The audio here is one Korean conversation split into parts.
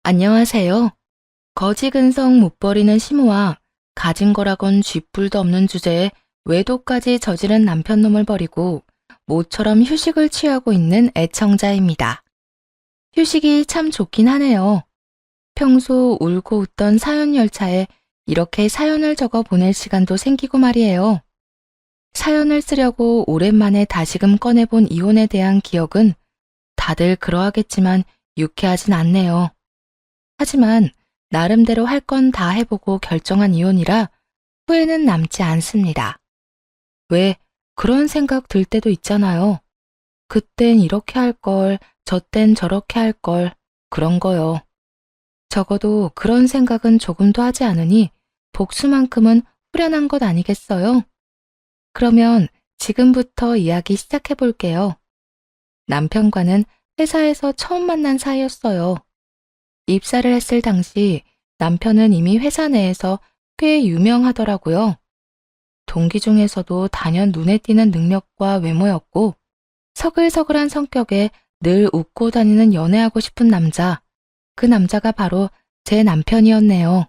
안녕하세요. 거지근성 못 버리는 시모와 가진 거라곤 쥐뿔도 없는 주제에 외도까지 저지른 남편놈을 버리고 모처럼 휴식을 취하고 있는 애청자입니다. 휴식이 참 좋긴 하네요. 평소 울고 웃던 사연 열차에 이렇게 사연을 적어 보낼 시간도 생기고 말이에요. 사연을 쓰려고 오랜만에 다시금 꺼내본 이혼에 대한 기억은 다들 그러하겠지만 유쾌하진 않네요. 하지만 나름대로 할 건 다 해보고 결정한 이혼이라 후회는 남지 않습니다. 왜 그런 생각 들 때도 있잖아요. 그땐 이렇게 할 걸, 저땐 저렇게 할 걸, 그런 거요. 적어도 그런 생각은 조금도 하지 않으니 복수만큼은 후련한 것 아니겠어요? 그러면 지금부터 이야기 시작해 볼게요. 남편과는 회사에서 처음 만난 사이였어요. 입사를 했을 당시 남편은 이미 회사 내에서 꽤 유명하더라고요. 동기 중에서도 단연 눈에 띄는 능력과 외모였고 서글서글한 성격에 늘 웃고 다니는 연애하고 싶은 남자. 그 남자가 바로 제 남편이었네요.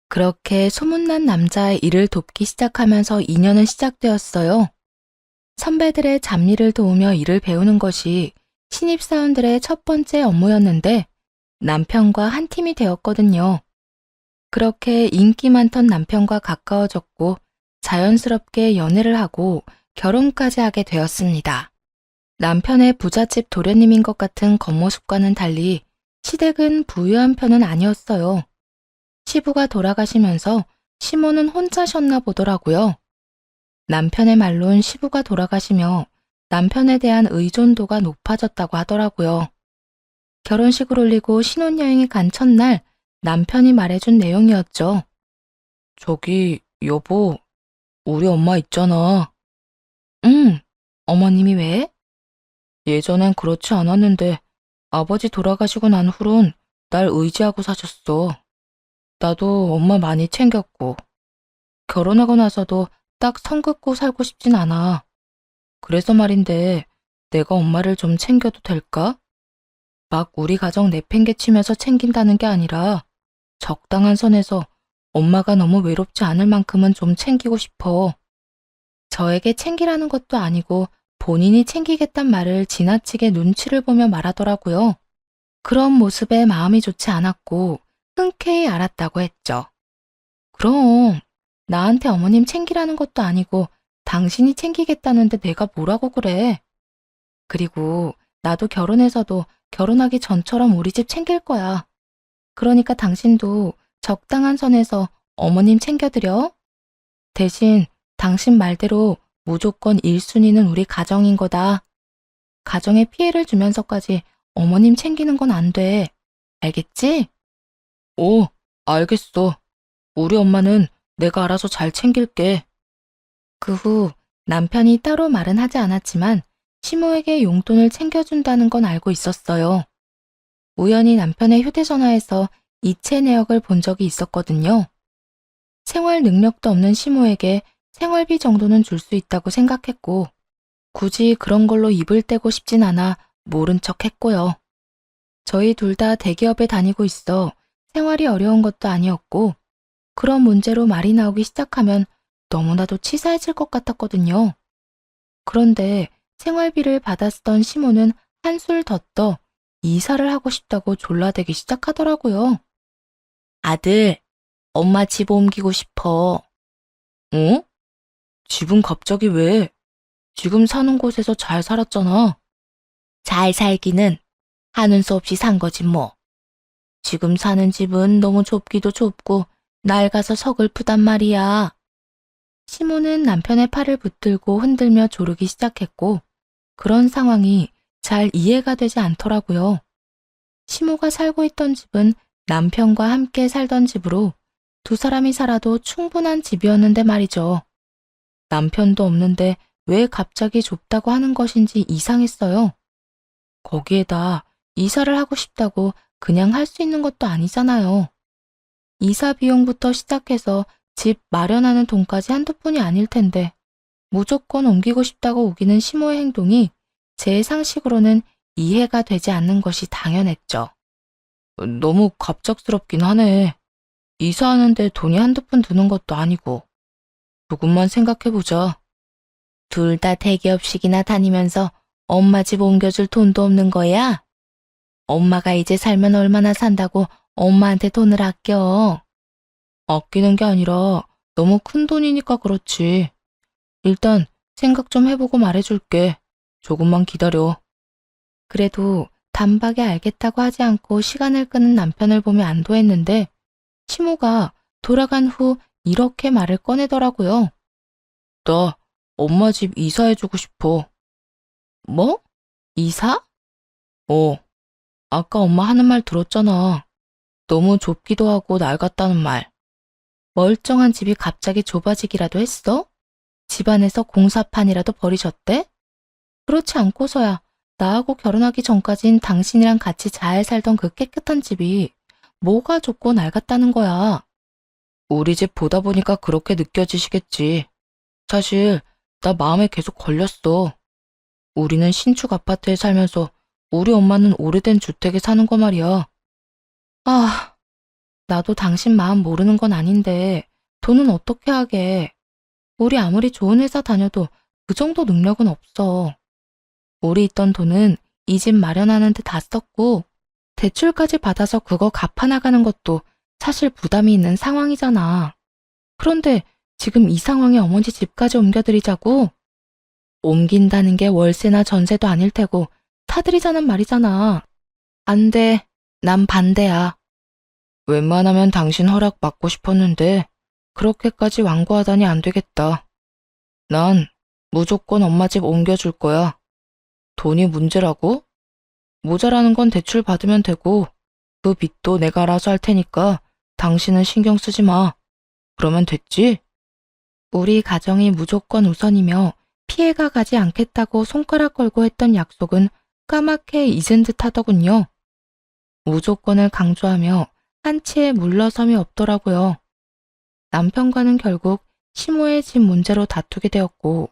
그렇게 소문난 남자의 일을 돕기 시작하면서 2년은 시작되었어요. 선배들의 잡일을 도우며 일을 배우는 것이 신입사원들의 첫 번째 업무였는데 남편과 한 팀이 되었거든요. 그렇게 인기 많던 남편과 가까워졌고 자연스럽게 연애를 하고 결혼까지 하게 되었습니다. 남편의 부잣집 도련님인 것 같은 겉모습과는 달리 시댁은 부유한 편은 아니었어요. 시부가 돌아가시면서 시모는 혼자셨나 보더라고요. 남편의 말론 시부가 돌아가시며 남편에 대한 의존도가 높아졌다고 하더라고요. 결혼식을 올리고 신혼여행에 간 첫날 남편이 말해준 내용이었죠. 저기, 여보, 우리 엄마 있잖아. 응, 어머님이 왜? 예전엔 그렇지 않았는데 아버지 돌아가시고 난 후론 날 의지하고 사셨어. 나도 엄마 많이 챙겼고 결혼하고 나서도 딱 선 긋고 살고 싶진 않아. 그래서 말인데 내가 엄마를 좀 챙겨도 될까? 막 우리 가정 내팽개치면서 챙긴다는 게 아니라 적당한 선에서 엄마가 너무 외롭지 않을 만큼은 좀 챙기고 싶어. 저에게 챙기라는 것도 아니고 본인이 챙기겠단 말을 지나치게 눈치를 보며 말하더라고요. 그런 모습에 마음이 좋지 않았고 흔쾌히 알았다고 했죠. 그럼 나한테 어머님 챙기라는 것도 아니고 당신이 챙기겠다는데 내가 뭐라고 그래. 그리고 나도 결혼해서도 결혼하기 전처럼 우리 집 챙길 거야. 그러니까 당신도 적당한 선에서 어머님 챙겨드려. 대신 당신 말대로 무조건 1순위는 우리 가정인 거다. 가정에 피해를 주면서까지 어머님 챙기는 건 안 돼. 알겠지? 오, 알겠어. 우리 엄마는 내가 알아서 잘 챙길게. 그 후 남편이 따로 말은 하지 않았지만 시모에게 용돈을 챙겨준다는 건 알고 있었어요. 우연히 남편의 휴대전화에서 이체 내역을 본 적이 있었거든요. 생활 능력도 없는 시모에게 생활비 정도는 줄 수 있다고 생각했고 굳이 그런 걸로 입을 떼고 싶진 않아 모른 척 했고요. 저희 둘 다 대기업에 다니고 있어 생활이 어려운 것도 아니었고 그런 문제로 말이 나오기 시작하면 너무나도 치사해질 것 같았거든요. 그런데 생활비를 받아 쓰던 시모는 한술 더 떠 이사를 하고 싶다고 졸라대기 시작하더라고요. 아들, 엄마 집 옮기고 싶어. 어? 집은 갑자기 왜? 지금 사는 곳에서 잘 살았잖아. 잘 살기는 하는 수 없이 산 거지 뭐. 지금 사는 집은 너무 좁기도 좁고 낡아서 서글프단 말이야. 시모는 남편의 팔을 붙들고 흔들며 조르기 시작했고 그런 상황이 잘 이해가 되지 않더라고요. 시모가 살고 있던 집은 남편과 함께 살던 집으로 두 사람이 살아도 충분한 집이었는데 말이죠. 남편도 없는데 왜 갑자기 좁다고 하는 것인지 이상했어요. 거기에다 이사를 하고 싶다고 그냥 할 수 있는 것도 아니잖아요. 이사 비용부터 시작해서 집 마련하는 돈까지 한두 푼이 아닐 텐데 무조건 옮기고 싶다고 우기는 시모의 행동이 제 상식으로는 이해가 되지 않는 것이 당연했죠. 너무 갑작스럽긴 하네. 이사하는데 돈이 한두 푼 드는 것도 아니고. 조금만 생각해보자. 둘 다 대기업식이나 다니면서 엄마 집 옮겨줄 돈도 없는 거야? 엄마가 이제 살면 얼마나 산다고 엄마한테 돈을 아껴. 아끼는 게 아니라 너무 큰 돈이니까 그렇지. 일단 생각 좀 해보고 말해줄게. 조금만 기다려. 그래도 단박에 알겠다고 하지 않고 시간을 끄는 남편을 보며 안도했는데 시모가 돌아간 후 이렇게 말을 꺼내더라고요. 나 엄마 집 이사해주고 싶어. 뭐? 이사? 어, 아까 엄마 하는 말 들었잖아. 너무 좁기도 하고 낡았다는 말. 멀쩡한 집이 갑자기 좁아지기라도 했어? 집안에서 공사판이라도 버리셨대? 그렇지 않고서야 나하고 결혼하기 전까진 당신이랑 같이 잘 살던 그 깨끗한 집이 뭐가 좁고 낡았다는 거야. 우리 집 보다 보니까 그렇게 느껴지시겠지. 사실 나 마음에 계속 걸렸어. 우리는 신축 아파트에 살면서 우리 엄마는 오래된 주택에 사는 거 말이야. 아, 나도 당신 마음 모르는 건 아닌데 돈은 어떻게 하게. 우리 아무리 좋은 회사 다녀도 그 정도 능력은 없어. 우리 있던 돈은 이 집 마련하는 데 다 썼고 대출까지 받아서 그거 갚아나가는 것도 사실 부담이 있는 상황이잖아. 그런데 지금 이 상황에 어머니 집까지 옮겨드리자고? 옮긴다는 게 월세나 전세도 아닐 테고 타들이자는 말이잖아. 안 돼. 난 반대야. 웬만하면 당신 허락 받고 싶었는데 그렇게까지 완고하다니 안 되겠다. 난 무조건 엄마 집 옮겨줄 거야. 돈이 문제라고? 모자라는 건 대출 받으면 되고 그 빚도 내가 알아서 할 테니까 당신은 신경 쓰지 마. 그러면 됐지? 우리 가정이 무조건 우선이며 피해가 가지 않겠다고 손가락 걸고 했던 약속은 까맣게 잊은 듯 하더군요. 무조건을 강조하며 한치의 물러섬이 없더라고요. 남편과는 결국 시모의 집 문제로 다투게 되었고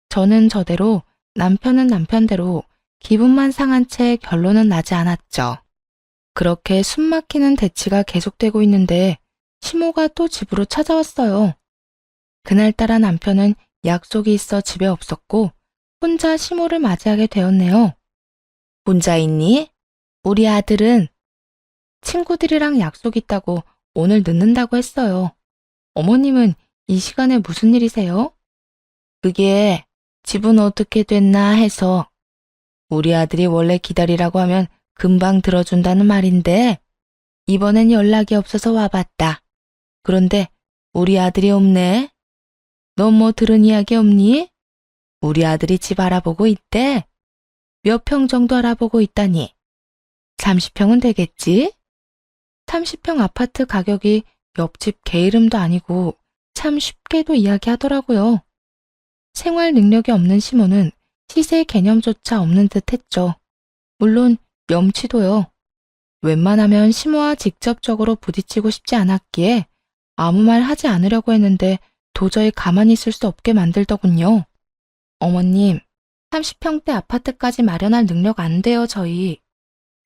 저는 저대로 남편은 남편대로 기분만 상한 채 결론은 나지 않았죠. 그렇게 숨막히는 대치가 계속되고 있는데 시모가 또 집으로 찾아왔어요. 그날따라 남편은 약속이 있어 집에 없었고 혼자 시모를 맞이하게 되었네요. 혼자 있니? 우리 아들은 친구들이랑 약속 있다고 오늘 늦는다고 했어요. 어머님은 이 시간에 무슨 일이세요? 그게 집은 어떻게 됐나 해서 우리 아들이 원래 기다리라고 하면 금방 들어준다는 말인데 이번엔 연락이 없어서 와봤다. 그런데 우리 아들이 없네. 너 뭐 들은 이야기 없니? 우리 아들이 집 알아보고 있대. 몇 평 정도 알아보고 있다니. 30평은 되겠지? 30평 아파트 가격이 옆집 개 이름도 아니고 참 쉽게도 이야기하더라고요. 생활 능력이 없는 시모는 시세 개념조차 없는 듯 했죠. 물론 염치도요. 웬만하면 시모와 직접적으로 부딪히고 싶지 않았기에 아무 말 하지 않으려고 했는데 도저히 가만히 있을 수 없게 만들더군요. 어머님, 30평대 아파트까지 마련할 능력 안 돼요, 저희.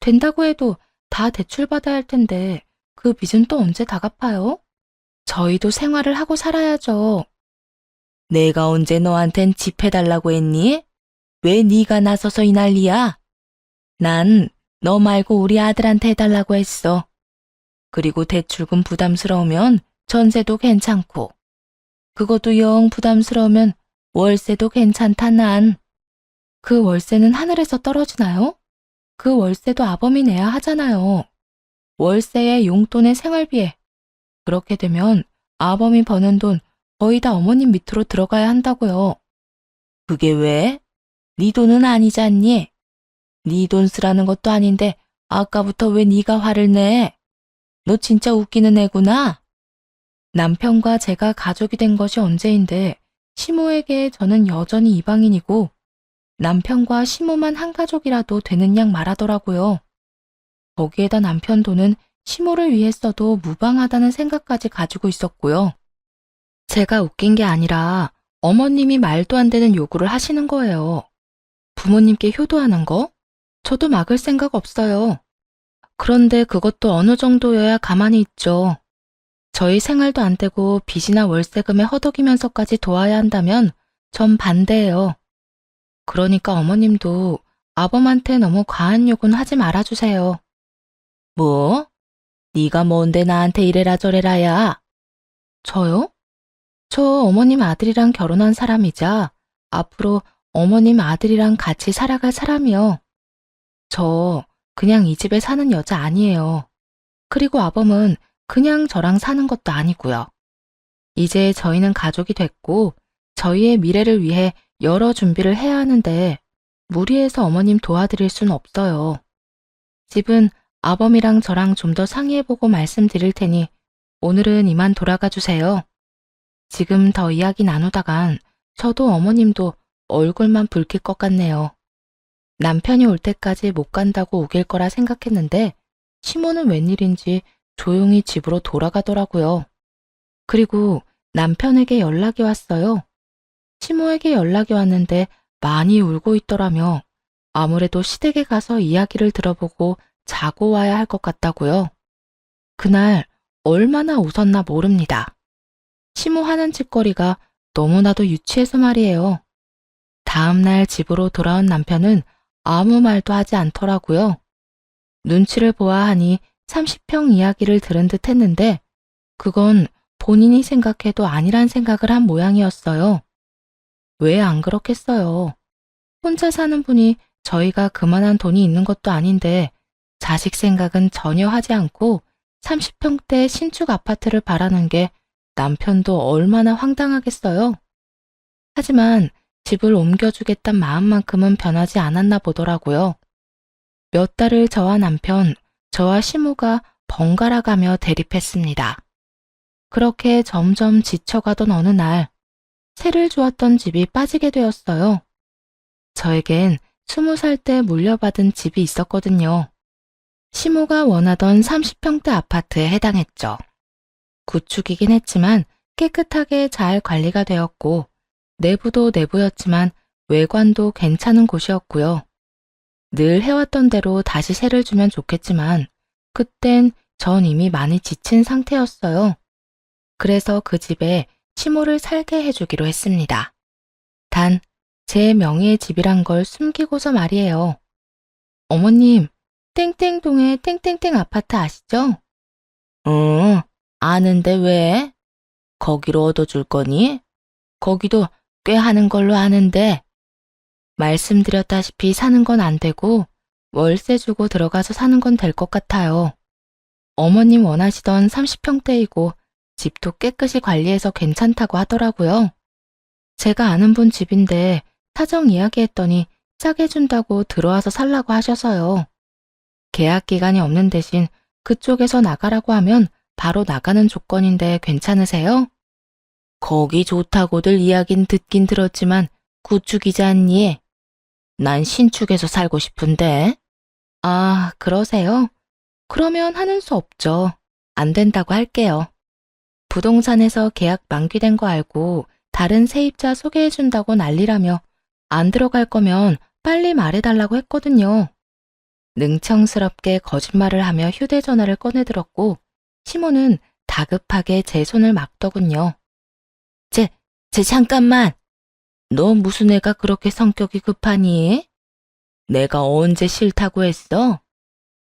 된다고 해도 다 대출받아야 할 텐데 그 빚은 또 언제 다 갚아요? 저희도 생활을 하고 살아야죠. 내가 언제 너한텐 집 해달라고 했니? 왜 네가 나서서 이 난리야? 난 너 말고 우리 아들한테 해달라고 했어. 그리고 대출금 부담스러우면 전세도 괜찮고 그것도 영 부담스러우면 월세도 괜찮다 난. 그 월세는 하늘에서 떨어지나요? 그 월세도 아범이 내야 하잖아요. 월세에 용돈에 생활비에. 그렇게 되면 아범이 버는 돈 거의 다 어머님 밑으로 들어가야 한다고요. 그게 왜? 네 돈은 아니잖니? 네 돈 쓰라는 것도 아닌데 아까부터 왜 네가 화를 내? 너 진짜 웃기는 애구나. 남편과 제가 가족이 된 것이 언제인데 시모에게 저는 여전히 이방인이고 남편과 시모만 한 가족이라도 되는 양 말하더라고요. 거기에다 남편 돈은 시모를 위해 써도 무방하다는 생각까지 가지고 있었고요. 제가 웃긴 게 아니라 어머님이 말도 안 되는 요구를 하시는 거예요. 부모님께 효도하는 거? 저도 막을 생각 없어요. 그런데 그것도 어느 정도여야 가만히 있죠. 저희 생활도 안 되고 빚이나 월세금에 허덕이면서까지 도와야 한다면 전 반대예요. 그러니까 어머님도 아범한테 너무 과한 요구는 하지 말아주세요. 뭐? 네가 뭔데 나한테 이래라 저래라야? 저요? 저 어머님 아들이랑 결혼한 사람이자 앞으로 어머님 아들이랑 같이 살아갈 사람이요. 저 그냥 이 집에 사는 여자 아니에요. 그리고 아범은 그냥 저랑 사는 것도 아니고요. 이제 저희는 가족이 됐고 저희의 미래를 위해 여러 준비를 해야 하는데 무리해서 어머님 도와드릴 순 없어요. 집은 아범이랑 저랑 좀 더 상의해보고 말씀드릴 테니 오늘은 이만 돌아가 주세요. 지금 더 이야기 나누다간 저도 어머님도 얼굴만 붉힐 것 같네요. 남편이 올 때까지 못 간다고 우길 거라 생각했는데 시모는 웬일인지 조용히 집으로 돌아가더라고요. 그리고 남편에게 연락이 왔어요. 시모에게 연락이 왔는데 많이 울고 있더라며 아무래도 시댁에 가서 이야기를 들어보고 자고 와야 할 것 같다고요. 그날 얼마나 웃었나 모릅니다. 시모 하는 짓거리가 너무나도 유치해서 말이에요. 다음날 집으로 돌아온 남편은 아무 말도 하지 않더라고요. 눈치를 보아하니 30평 이야기를 들은 듯 했는데 그건 본인이 생각해도 아니란 생각을 한 모양이었어요. 왜 안 그렇겠어요? 혼자 사는 분이 저희가 그만한 돈이 있는 것도 아닌데 자식 생각은 전혀 하지 않고 30평대 신축 아파트를 바라는 게 남편도 얼마나 황당하겠어요. 하지만 집을 옮겨주겠단 마음만큼은 변하지 않았나 보더라고요. 몇 달을 저와 남편, 저와 시모가 번갈아가며 대립했습니다. 그렇게 점점 지쳐가던 어느 날, 세를 주었던 집이 빠지게 되었어요. 저에겐 20살 때 물려받은 집이 있었거든요. 시모가 원하던 30평대 아파트에 해당했죠. 구축이긴 했지만 깨끗하게 잘 관리가 되었고 내부도 내부였지만 외관도 괜찮은 곳이었고요. 늘 해왔던 대로 다시 세를 주면 좋겠지만 그땐 전 이미 많이 지친 상태였어요. 그래서 그 집에 시모를 살게 해주기로 했습니다. 단 제 명의의 집이란 걸 숨기고서 말이에요. 어머님, 땡땡동의 땡땡땡 아파트 아시죠? 응, 아는데 왜? 거기로 얻어줄 거니? 거기도 꽤 하는 걸로 아는데. 말씀드렸다시피 사는 건 안 되고 월세 주고 들어가서 사는 건 될 것 같아요. 어머님 원하시던 30평대이고 집도 깨끗이 관리해서 괜찮다고 하더라고요. 제가 아는 분 집인데 사정 이야기했더니 싸게 준다고 들어와서 살라고 하셔서요. 계약 기간이 없는 대신 그쪽에서 나가라고 하면 바로 나가는 조건인데 괜찮으세요? 거기 좋다고들 이야긴 듣긴 들었지만 구축이지 않니? 난 신축에서 살고 싶은데. 아, 그러세요? 그러면 하는 수 없죠. 안 된다고 할게요. 부동산에서 계약 만기된 거 알고 다른 세입자 소개해준다고 난리라며 안 들어갈 거면 빨리 말해달라고 했거든요. 능청스럽게 거짓말을 하며 휴대전화를 꺼내들었고 시모는 다급하게 제 손을 막더군요. 잠깐만. 너 무슨 애가 그렇게 성격이 급하니? 내가 언제 싫다고 했어?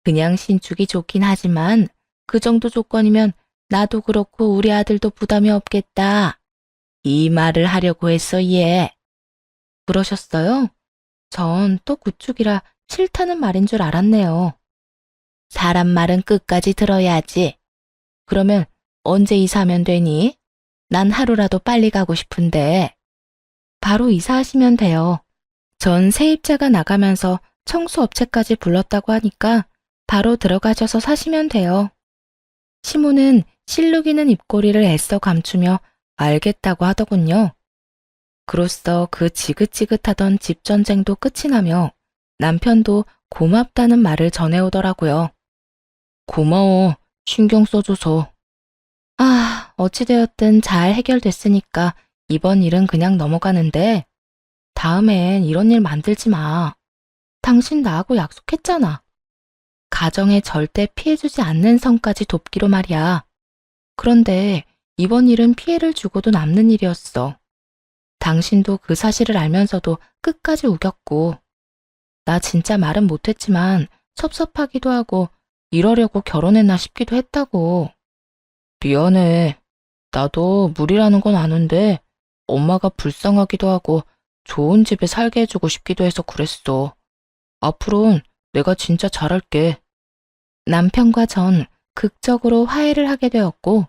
그냥 신축이 좋긴 하지만 그 정도 조건이면 나도 그렇고 우리 아들도 부담이 없겠다. 이 말을 하려고 했어, 얘. 그러셨어요? 전 또 구축이라 싫다는 말인 줄 알았네요. 사람 말은 끝까지 들어야지. 그러면 언제 이사하면 되니? 난 하루라도 빨리 가고 싶은데. 바로 이사하시면 돼요. 전 세입자가 나가면서 청소업체까지 불렀다고 하니까 바로 들어가셔서 사시면 돼요. 시모는 실룩이는 입꼬리를 애써 감추며 알겠다고 하더군요. 그로써 그 지긋지긋하던 집전쟁도 끝이 나며 남편도 고맙다는 말을 전해오더라고요. 고마워, 신경 써줘서. 아, 어찌되었든 잘 해결됐으니까 이번 일은 그냥 넘어가는데 다음엔 이런 일 만들지 마. 당신 나하고 약속했잖아. 가정에 절대 피해주지 않는 선까지 돕기로 말이야. 그런데 이번 일은 피해를 주고도 남는 일이었어. 당신도 그 사실을 알면서도 끝까지 우겼고, 나 진짜 말은 못했지만 섭섭하기도 하고 이러려고 결혼했나 싶기도 했다고. 미안해. 나도 무리라는 건 아는데 엄마가 불쌍하기도 하고 좋은 집에 살게 해주고 싶기도 해서 그랬어. 앞으로는 내가 진짜 잘할게. 남편과 전 극적으로 화해를 하게 되었고,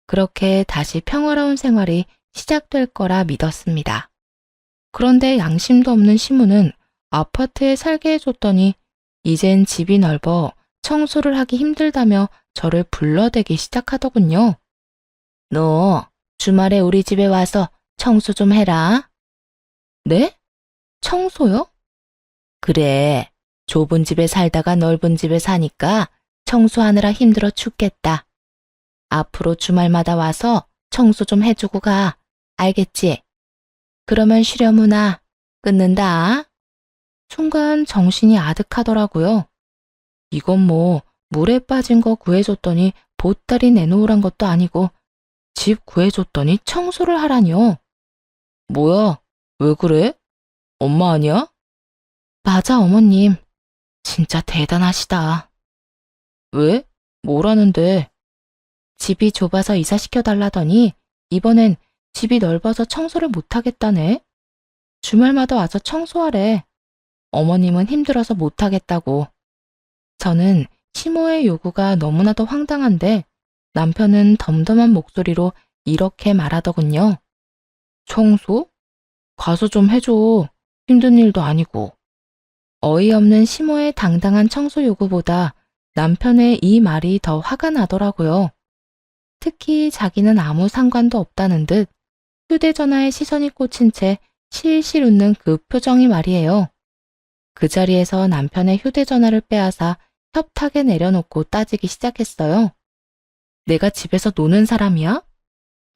그렇게 다시 평화로운 생활이 시작될 거라 믿었습니다. 그런데 양심도 없는 시무는 아파트에 살게 해줬더니 이젠 집이 넓어 청소를 하기 힘들다며 저를 불러대기 시작하더군요. 너 주말에 우리 집에 와서 청소 좀 해라. 네? 청소요? 그래. 좁은 집에 살다가 넓은 집에 사니까 청소하느라 힘들어 죽겠다. 앞으로 주말마다 와서 청소 좀 해주고 가. 알겠지? 그러면 쉬려무나. 끊는다. 순간 정신이 아득하더라고요. 이건 뭐 물에 빠진 거 구해줬더니 보따리 내놓으란 것도 아니고 집 구해줬더니 청소를 하라니요. 뭐야? 왜 그래? 엄마 아니야? 맞아, 어머님. 진짜 대단하시다. 왜? 뭐라는데? 집이 좁아서 이사시켜달라더니 이번엔 집이 넓어서 청소를 못하겠다네. 주말마다 와서 청소하래. 어머님은 힘들어서 못하겠다고. 저는 시모의 요구가 너무나도 황당한데 남편은 덤덤한 목소리로 이렇게 말하더군요. 청소? 가서 좀 해줘. 힘든 일도 아니고. 어이없는 시모의 당당한 청소 요구보다 남편의 이 말이 더 화가 나더라고요. 특히 자기는 아무 상관도 없다는 듯 휴대전화에 시선이 꽂힌 채 실실 웃는 그 표정이 말이에요. 그 자리에서 남편의 휴대전화를 빼앗아 협탁에 내려놓고 따지기 시작했어요. 내가 집에서 노는 사람이야?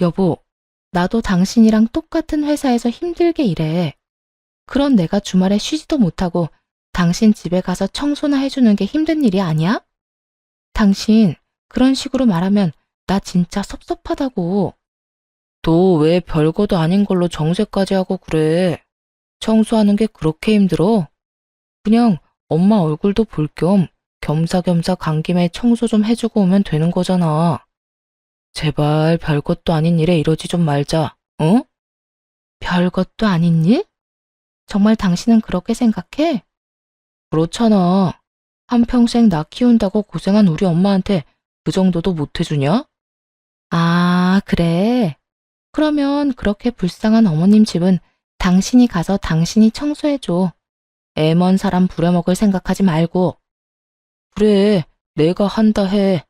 여보, 나도 당신이랑 똑같은 회사에서 힘들게 일해. 그런 내가 주말에 쉬지도 못하고 당신 집에 가서 청소나 해주는 게 힘든 일이 아니야? 당신 그런 식으로 말하면 나 진짜 섭섭하다고. 너 왜 별거도 아닌 걸로 정색까지 하고 그래? 청소하는 게 그렇게 힘들어? 그냥 엄마 얼굴도 볼 겸 겸사겸사 간 김에 청소 좀 해주고 오면 되는 거잖아. 제발 별것도 아닌 일에 이러지 좀 말자, 어? 별것도 아닌 일? 정말 당신은 그렇게 생각해? 그렇잖아. 한평생 나 키운다고 고생한 우리 엄마한테 그 정도도 못 해주냐? 아, 그래. 그러면 그렇게 불쌍한 어머님 집은 당신이 가서 당신이 청소해줘. 애 먼 사람 부려먹을 생각하지 말고. 그래, 내가 한다 해.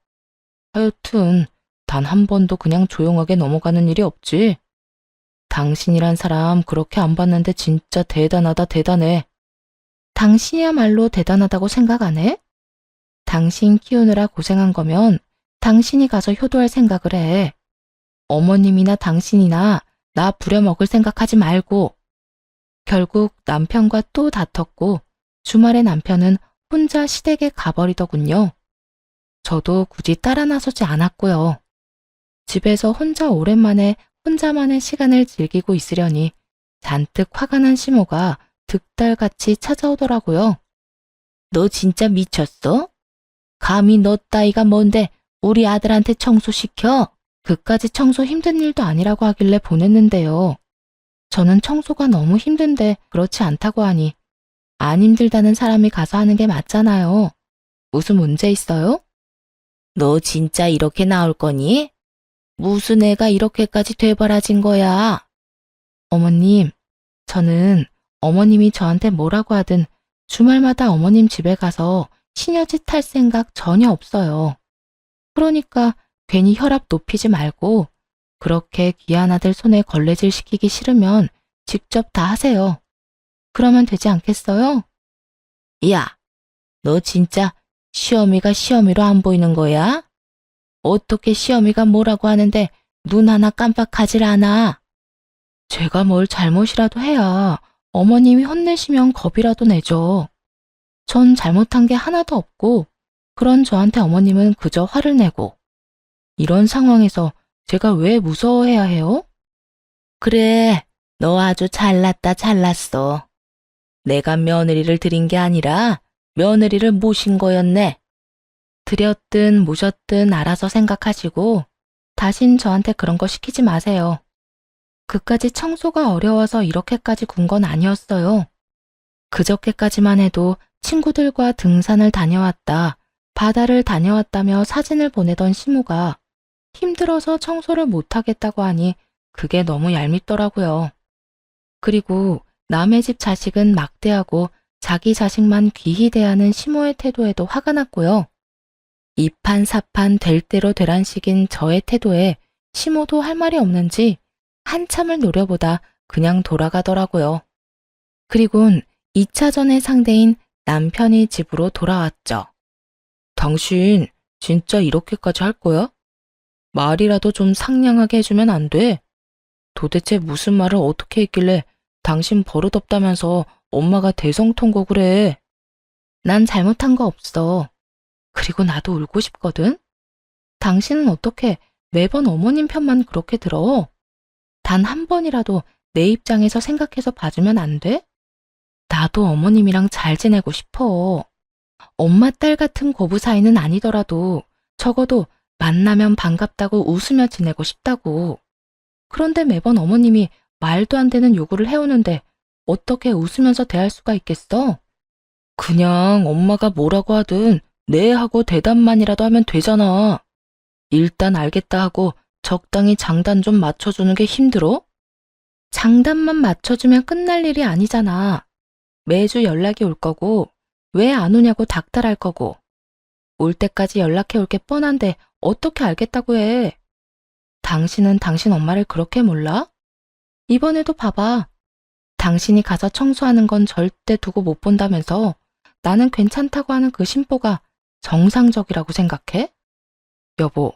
하여튼 단 한 번도 그냥 조용하게 넘어가는 일이 없지. 당신이란 사람 그렇게 안 봤는데 진짜 대단하다 대단해. 당신이야말로 대단하다고 생각 안 해? 당신 키우느라 고생한 거면 당신이 가서 효도할 생각을 해. 어머님이나 당신이나 나 부려먹을 생각하지 말고. 결국 남편과 또 다퉜고 주말에 남편은 혼자 시댁에 가버리더군요. 저도 굳이 따라 나서지 않았고요. 집에서 혼자 오랜만에 혼자만의 시간을 즐기고 있으려니 잔뜩 화가 난 시모가 득달같이 찾아오더라고요. 너 진짜 미쳤어? 감히 너 따위가 뭔데 우리 아들한테 청소시켜? 그까지 청소 힘든 일도 아니라고 하길래 보냈는데요. 저는 청소가 너무 힘든데 그렇지 않다고 하니 안 힘들다는 사람이 가서 하는 게 맞잖아요. 무슨 문제 있어요? 너 진짜 이렇게 나올 거니? 무슨 애가 이렇게까지 되바라진 거야? 어머님, 저는 어머님이 저한테 뭐라고 하든 주말마다 어머님 집에 가서 시녀짓 할 생각 전혀 없어요. 그러니까 괜히 혈압 높이지 말고 그렇게 귀한 아들 손에 걸레질 시키기 싫으면 직접 다 하세요. 그러면 되지 않겠어요? 야, 너 진짜 시어미가 시어미로 안 보이는 거야? 어떻게 시어미가 뭐라고 하는데 눈 하나 깜빡하질 않아? 제가 뭘 잘못이라도 해야 어머님이 혼내시면 겁이라도 내죠. 전 잘못한 게 하나도 없고 그런 저한테 어머님은 그저 화를 내고, 이런 상황에서 제가 왜 무서워해야 해요? 그래, 너 아주 잘났다 잘났어. 내가 며느리를 들인 게 아니라 며느리를 모신 거였네. 들였든 모셨든 알아서 생각하시고 다신 저한테 그런 거 시키지 마세요. 그까지 청소가 어려워서 이렇게까지 군 건 아니었어요. 그저께까지만 해도 친구들과 등산을 다녀왔다, 바다를 다녀왔다며 사진을 보내던 시모가 힘들어서 청소를 못하겠다고 하니 그게 너무 얄밉더라고요. 그리고 남의 집 자식은 막대하고 자기 자식만 귀히 대하는 시모의 태도에도 화가 났고요. 이판사판 될 대로 되란식인 저의 태도에 시모도 할 말이 없는지 한참을 노려보다 그냥 돌아가더라고요. 그리곤 2차전의 상대인 남편이 집으로 돌아왔죠. 당신 진짜 이렇게까지 할 거야? 말이라도 좀 상냥하게 해주면 안 돼? 도대체 무슨 말을 어떻게 했길래 당신 버릇없다면서 엄마가 대성통곡을 해? 난 잘못한 거 없어. 그리고 나도 울고 싶거든? 당신은 어떻게 매번 어머님 편만 그렇게 들어? 단 한 번이라도 내 입장에서 생각해서 봐주면 안 돼? 나도 어머님이랑 잘 지내고 싶어. 엄마 딸 같은 고부 사이는 아니더라도 적어도 만나면 반갑다고 웃으며 지내고 싶다고. 그런데 매번 어머님이 말도 안 되는 요구를 해오는데 어떻게 웃으면서 대할 수가 있겠어? 그냥 엄마가 뭐라고 하든 네 하고 대답만이라도 하면 되잖아. 일단 알겠다 하고 적당히 장단 좀 맞춰주는 게 힘들어? 장단만 맞춰주면 끝날 일이 아니잖아. 매주 연락이 올 거고 왜 안 오냐고 닥달할 거고 올 때까지 연락해 올 게 뻔한데 어떻게 알겠다고 해. 당신은 당신 엄마를 그렇게 몰라? 이번에도 봐봐. 당신이 가서 청소하는 건 절대 두고 못 본다면서 나는 괜찮다고 하는 그 심보가 정상적이라고 생각해? 여보,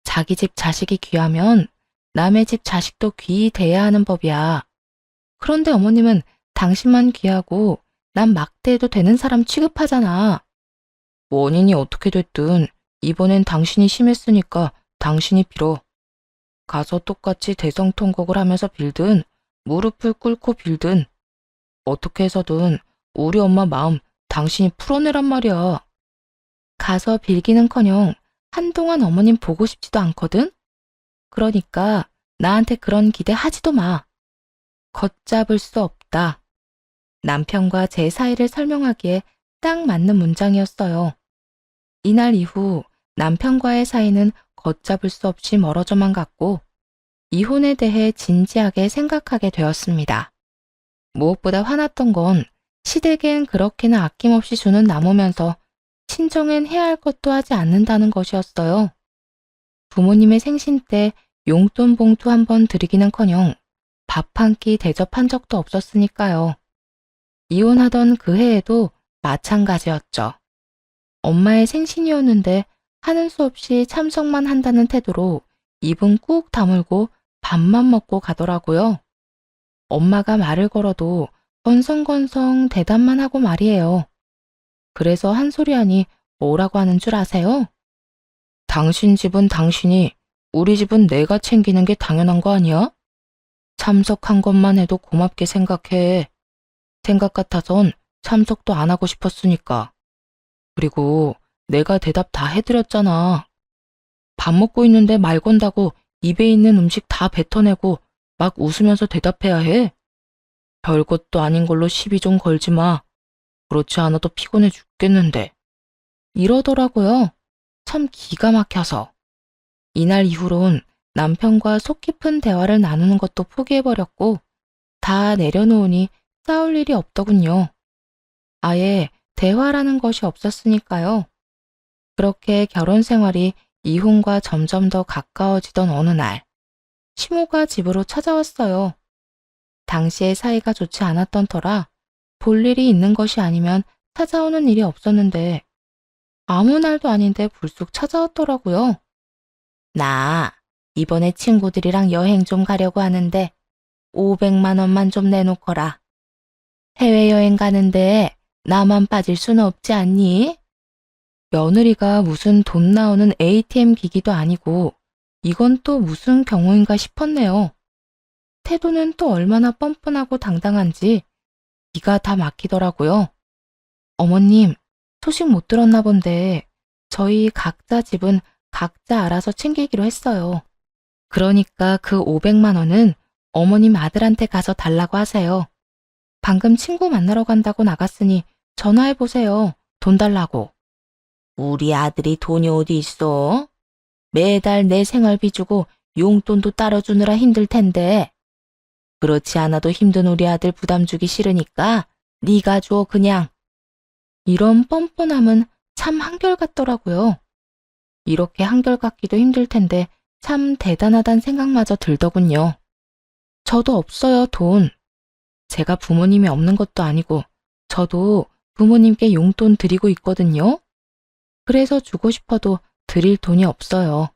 자기 집 자식이 귀하면 남의 집 자식도 귀히 대해야 하는 법이야. 그런데 어머님은 당신만 귀하고 난 막대해도 되는 사람 취급하잖아. 원인이 어떻게 됐든 이번엔 당신이 심했으니까 당신이 빌어. 가서 똑같이 대성통곡을 하면서 빌든 무릎을 꿇고 빌든 어떻게 해서든 우리 엄마 마음 당신이 풀어내란 말이야. 가서 빌기는커녕 한동안 어머님 보고 싶지도 않거든? 그러니까 나한테 그런 기대 하지도 마. 걷잡을 수 없다. 남편과 제 사이를 설명하기에 딱 맞는 문장이었어요. 이날 이후 남편과의 사이는 걷잡을 수 없이 멀어져만 갔고 이혼에 대해 진지하게 생각하게 되었습니다. 무엇보다 화났던 건 시댁엔 그렇게나 아낌없이 주는 나무면서 친정엔 해야 할 것도 하지 않는다는 것이었어요. 부모님의 생신 때 용돈 봉투 한 번 드리기는커녕 밥 한 끼 대접한 적도 없었으니까요. 이혼하던 그 해에도 마찬가지였죠. 엄마의 생신이었는데 하는 수 없이 참석만 한다는 태도로 입은 꾹 다물고 밥만 먹고 가더라고요. 엄마가 말을 걸어도 건성건성 대답만 하고 말이에요. 그래서 한 소리 하니 뭐라고 하는 줄 아세요? 당신 집은 당신이, 우리 집은 내가 챙기는 게 당연한 거 아니야? 참석한 것만 해도 고맙게 생각해. 생각 같아선 참석도 안 하고 싶었으니까. 그리고 내가 대답 다 해드렸잖아. 밥 먹고 있는데 말 건다고 입에 있는 음식 다 뱉어내고 막 웃으면서 대답해야 해? 별것도 아닌 걸로 시비 좀 걸지 마. 그렇지 않아도 피곤해 죽겠는데. 이러더라고요. 참 기가 막혀서. 이날 이후론 남편과 속 깊은 대화를 나누는 것도 포기해버렸고 다 내려놓으니 싸울 일이 없더군요. 아예 대화라는 것이 없었으니까요. 그렇게 결혼 생활이 이혼과 점점 더 가까워지던 어느 날, 시모가 집으로 찾아왔어요. 당시에 사이가 좋지 않았던 터라 볼 일이 있는 것이 아니면 찾아오는 일이 없었는데 아무 날도 아닌데 불쑥 찾아왔더라고요. 나 이번에 친구들이랑 여행 좀 가려고 하는데 500만 원만 좀 내놓거라. 해외여행 가는데 나만 빠질 수는 없지 않니? 며느리가 무슨 돈 나오는 ATM 기기도 아니고 이건 또 무슨 경우인가 싶었네요. 태도는 또 얼마나 뻔뻔하고 당당한지 기가 다 막히더라고요. 어머님, 소식 못 들었나 본데 저희 각자 집은 각자 알아서 챙기기로 했어요. 그러니까 그 500만 원은 어머님 아들한테 가서 달라고 하세요. 방금 친구 만나러 간다고 나갔으니 전화해보세요. 돈 달라고. 우리 아들이 돈이 어디 있어? 매달 내 생활비 주고 용돈도 따로 주느라 힘들 텐데. 그렇지 않아도 힘든 우리 아들 부담 주기 싫으니까 네가 줘 그냥. 이런 뻔뻔함은 참 한결같더라고요. 이렇게 한결같기도 힘들 텐데 참 대단하단 생각마저 들더군요. 저도 없어요, 돈. 제가 부모님이 없는 것도 아니고 저도 부모님께 용돈 드리고 있거든요. 그래서 주고 싶어도 드릴 돈이 없어요.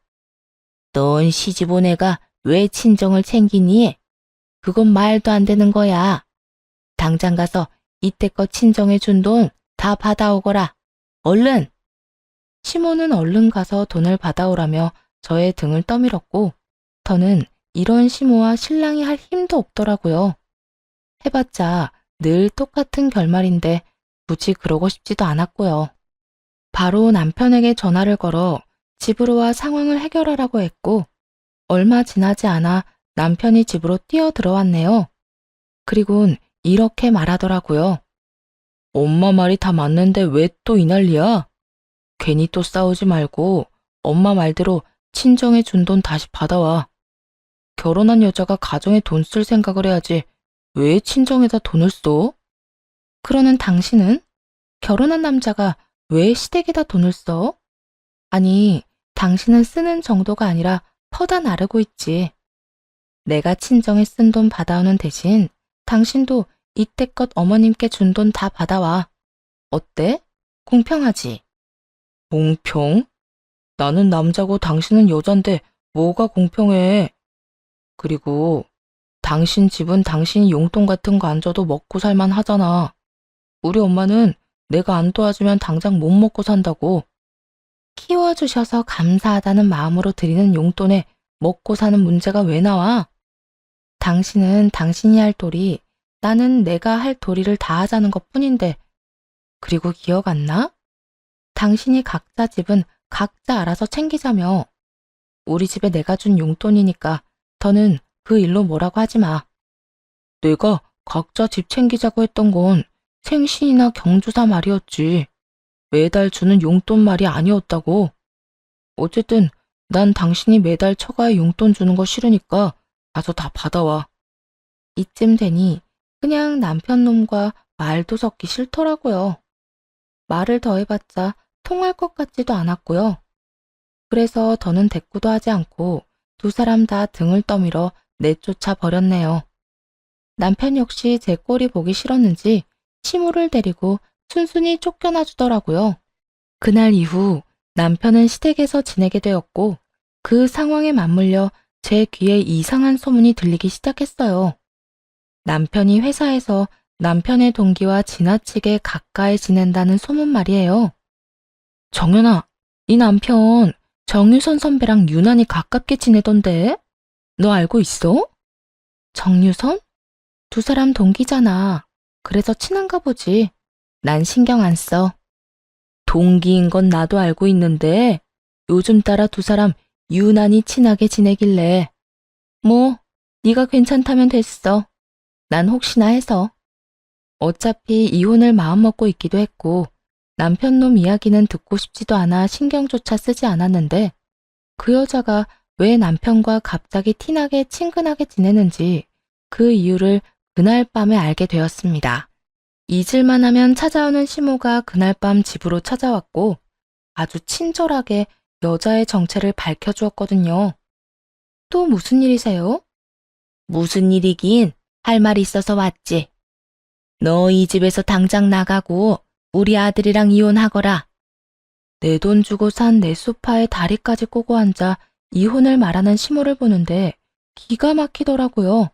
넌 시집 온 애가 왜 친정을 챙기니? 그건 말도 안 되는 거야. 당장 가서 이때껏 친정에 준 돈 다 받아오거라. 얼른! 시모는 얼른 가서 돈을 받아오라며 저의 등을 떠밀었고 저는 이런 시모와 신랑이 할 힘도 없더라고요. 해봤자 늘 똑같은 결말인데 굳이 그러고 싶지도 않았고요. 바로 남편에게 전화를 걸어 집으로 와 상황을 해결하라고 했고 얼마 지나지 않아 남편이 집으로 뛰어 들어왔네요. 그리곤 이렇게 말하더라고요. 엄마 말이 다 맞는데 왜 또 이 난리야? 괜히 또 싸우지 말고 엄마 말대로 친정에 준 돈 다시 받아와. 결혼한 여자가 가정에 돈 쓸 생각을 해야지 왜 친정에다 돈을 써? 그러는 당신은 결혼한 남자가 왜 시댁에다 돈을 써? 아니, 당신은 쓰는 정도가 아니라 퍼다 나르고 있지. 내가 친정에 쓴 돈 받아오는 대신 당신도 이때껏 어머님께 준 돈 다 받아와. 어때? 공평하지? 공평? 나는 남자고 당신은 여잔데 뭐가 공평해? 그리고 당신 집은 당신이 용돈 같은 거 안 줘도 먹고 살만 하잖아. 우리 엄마는 내가 안 도와주면 당장 못 먹고 산다고. 키워주셔서 감사하다는 마음으로 드리는 용돈에 먹고 사는 문제가 왜 나와? 당신은 당신이 할 도리, 나는 내가 할 도리를 다 하자는 것 뿐인데, 그리고 기억 안 나? 당신이 각자 집은 각자 알아서 챙기자며. 우리 집에 내가 준 용돈이니까 더는 그 일로 뭐라고 하지 마. 내가 각자 집 챙기자고 했던 건 생신이나 경조사 말이었지. 매달 주는 용돈 말이 아니었다고. 어쨌든 난 당신이 매달 처가에 용돈 주는 거 싫으니까 가서 다 받아와. 이쯤 되니 그냥 남편 놈과 말도 섞기 싫더라고요. 말을 더 해봤자 통할 것 같지도 않았고요. 그래서 더는 대꾸도 하지 않고 두 사람 다 등을 떠밀어 내쫓아 버렸네요. 남편 역시 제 꼴이 보기 싫었는지 시모를 데리고 순순히 쫓겨나 주더라고요. 그날 이후 남편은 시댁에서 지내게 되었고 그 상황에 맞물려 제 귀에 이상한 소문이 들리기 시작했어요. 남편이 회사에서 남편의 동기와 지나치게 가까이 지낸다는 소문 말이에요. 정연아, 네 남편 정유선 선배랑 유난히 가깝게 지내던데? 너 알고 있어? 정유선? 두 사람 동기잖아. 그래서 친한가 보지. 난 신경 안 써. 동기인 건 나도 알고 있는데 요즘 따라 두 사람 유난히 친하게 지내길래 뭐 네가 괜찮다면 됐어. 난 혹시나 해서. 어차피 이혼을 마음먹고 있기도 했고 남편 놈 이야기는 듣고 싶지도 않아 신경조차 쓰지 않았는데 그 여자가 왜 남편과 갑자기 티나게 친근하게 지내는지 그 이유를 그날 밤에 알게 되었습니다. 잊을만 하면 찾아오는 시모가 그날 밤 집으로 찾아왔고 아주 친절하게 여자의 정체를 밝혀주었거든요. 또 무슨 일이세요? 무슨 일이긴 할 말이 있어서 왔지. 너 이 집에서 당장 나가고 우리 아들이랑 이혼하거라. 내 돈 주고 산 내 소파에 다리까지 꼬고 앉아 이혼을 말하는 시모를 보는데 기가 막히더라고요.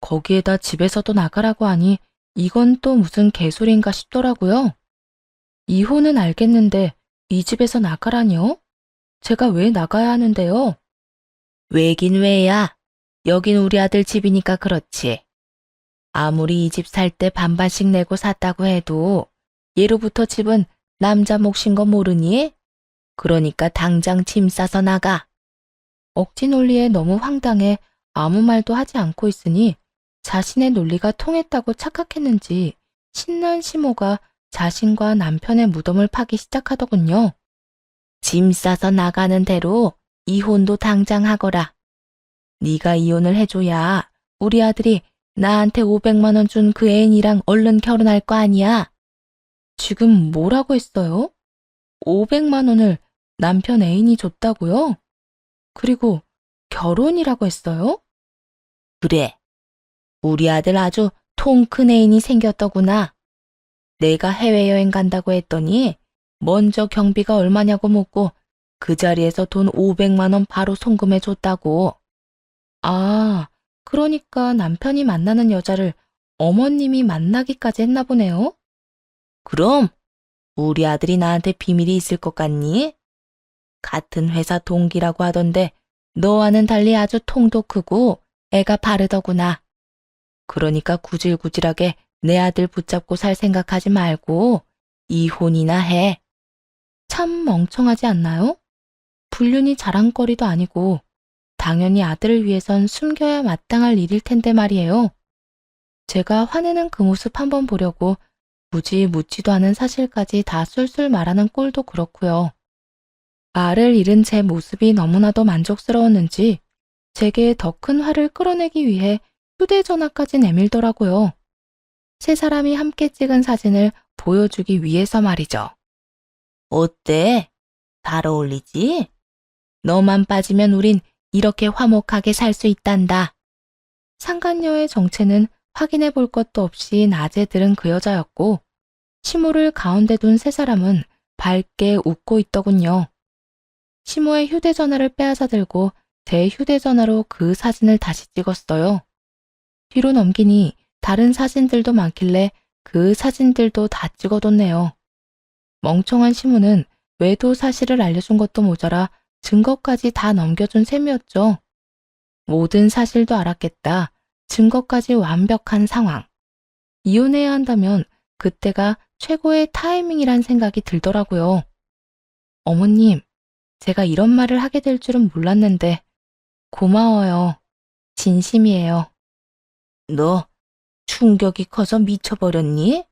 거기에다 집에서도 나가라고 하니 이건 또 무슨 개소리인가 싶더라고요. 이혼은 알겠는데 이 집에서 나가라뇨? 제가 왜 나가야 하는데요? 왜긴 왜야. 여긴 우리 아들 집이니까 그렇지. 아무리 이 집 살 때 반반씩 내고 샀다고 해도 예로부터 집은 남자 몫인 거 모르니? 그러니까 당장 짐 싸서 나가. 억지 논리에 너무 황당해 아무 말도 하지 않고 있으니 자신의 논리가 통했다고 착각했는지 신난 시모가 자신과 남편의 무덤을 파기 시작하더군요. 짐 싸서 나가는 대로 이혼도 당장 하거라. 네가 이혼을 해줘야 우리 아들이 나한테 500만 원 준 그 애인이랑 얼른 결혼할 거 아니야. 지금 뭐라고 했어요? 500만 원을 남편 애인이 줬다고요? 그리고 결혼이라고 했어요? 그래. 우리 아들 아주 통 큰 애인이 생겼더구나. 내가 해외여행 간다고 했더니 먼저 경비가 얼마냐고 묻고 그 자리에서 돈 500만 원 바로 송금해 줬다고. 아, 그러니까 남편이 만나는 여자를 어머님이 만나기까지 했나 보네요. 그럼 우리 아들이 나한테 비밀이 있을 것 같니? 같은 회사 동기라고 하던데 너와는 달리 아주 통도 크고 애가 바르더구나. 그러니까 구질구질하게 내 아들 붙잡고 살 생각하지 말고 이혼이나 해. 참 멍청하지 않나요? 불륜이 자랑거리도 아니고 당연히 아들을 위해선 숨겨야 마땅할 일일 텐데 말이에요. 제가 화내는 그 모습 한번 보려고 굳이 묻지도 않은 사실까지 다 술술 말하는 꼴도 그렇고요. 말을 잃은 제 모습이 너무나도 만족스러웠는지 제게 더 큰 화를 끌어내기 위해 휴대전화까지 내밀더라고요. 세 사람이 함께 찍은 사진을 보여주기 위해서 말이죠. 어때? 잘 어울리지? 너만 빠지면 우린 이렇게 화목하게 살 수 있단다. 상간녀의 정체는 확인해 볼 것도 없이 낮에 들은 그 여자였고 시모를 가운데 둔 세 사람은 밝게 웃고 있더군요. 시모의 휴대전화를 빼앗아 들고 제 휴대전화로 그 사진을 다시 찍었어요. 뒤로 넘기니 다른 사진들도 많길래 그 사진들도 다 찍어뒀네요. 멍청한 시모는 외도 사실을 알려준 것도 모자라 증거까지 다 넘겨준 셈이었죠. 모든 사실도 알았겠다. 증거까지 완벽한 상황. 이혼해야 한다면 그때가 최고의 타이밍이란 생각이 들더라고요. 어머님, 제가 이런 말을 하게 될 줄은 몰랐는데 고마워요. 진심이에요. 너 충격이 커서 미쳐버렸니?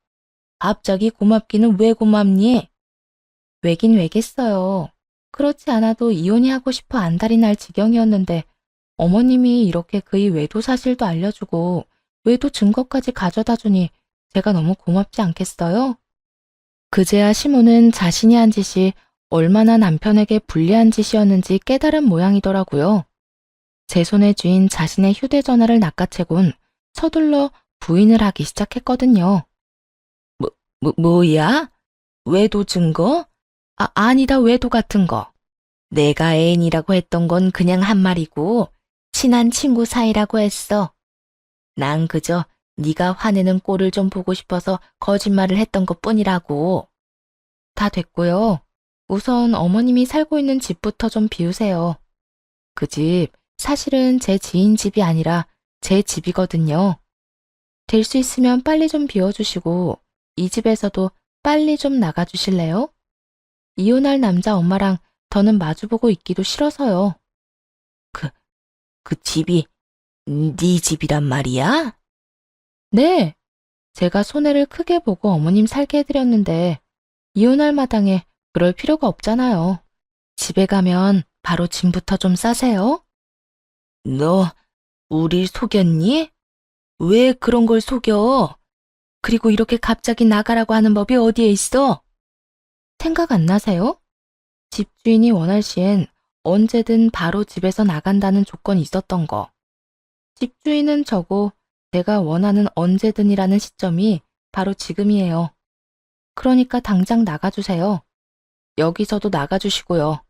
갑자기 고맙기는 왜 고맙니? 왜긴 왜겠어요. 그렇지 않아도 이혼이 하고 싶어 안달이 날 지경이었는데 어머님이 이렇게 그의 외도 사실도 알려주고 외도 증거까지 가져다 주니 제가 너무 고맙지 않겠어요? 그제야 시모는 자신이 한 짓이 얼마나 남편에게 불리한 짓이었는지 깨달은 모양이더라고요. 제 손에 쥔 자신의 휴대전화를 낚아채곤 서둘러 부인을 하기 시작했거든요. 뭐야? 외도 증거? 아니다, 외도 같은 거. 내가 애인이라고 했던 건 그냥 한 말이고 친한 친구 사이라고 했어. 난 그저 네가 화내는 꼴을 좀 보고 싶어서 거짓말을 했던 것뿐이라고. 다 됐고요. 우선 어머님이 살고 있는 집부터 좀 비우세요. 그 집 사실은 제 지인 집이 아니라 제 집이거든요. 될 수 있으면 빨리 좀 비워주시고 이 집에서도 빨리 좀 나가주실래요? 이혼할 남자 엄마랑 더는 마주보고 있기도 싫어서요. 그 집이 네 집이란 말이야? 네. 제가 손해를 크게 보고 어머님 살게 해드렸는데 이혼할 마당에 그럴 필요가 없잖아요. 집에 가면 바로 짐부터 좀 싸세요. 너 우릴 속였니? 왜 그런 걸 속여? 그리고 이렇게 갑자기 나가라고 하는 법이 어디에 있어? 생각 안 나세요? 집주인이 원할 시엔 언제든 바로 집에서 나간다는 조건이 있었던 거. 집주인은 저고 내가 원하는 언제든이라는 시점이 바로 지금이에요. 그러니까 당장 나가주세요. 여기서도 나가주시고요.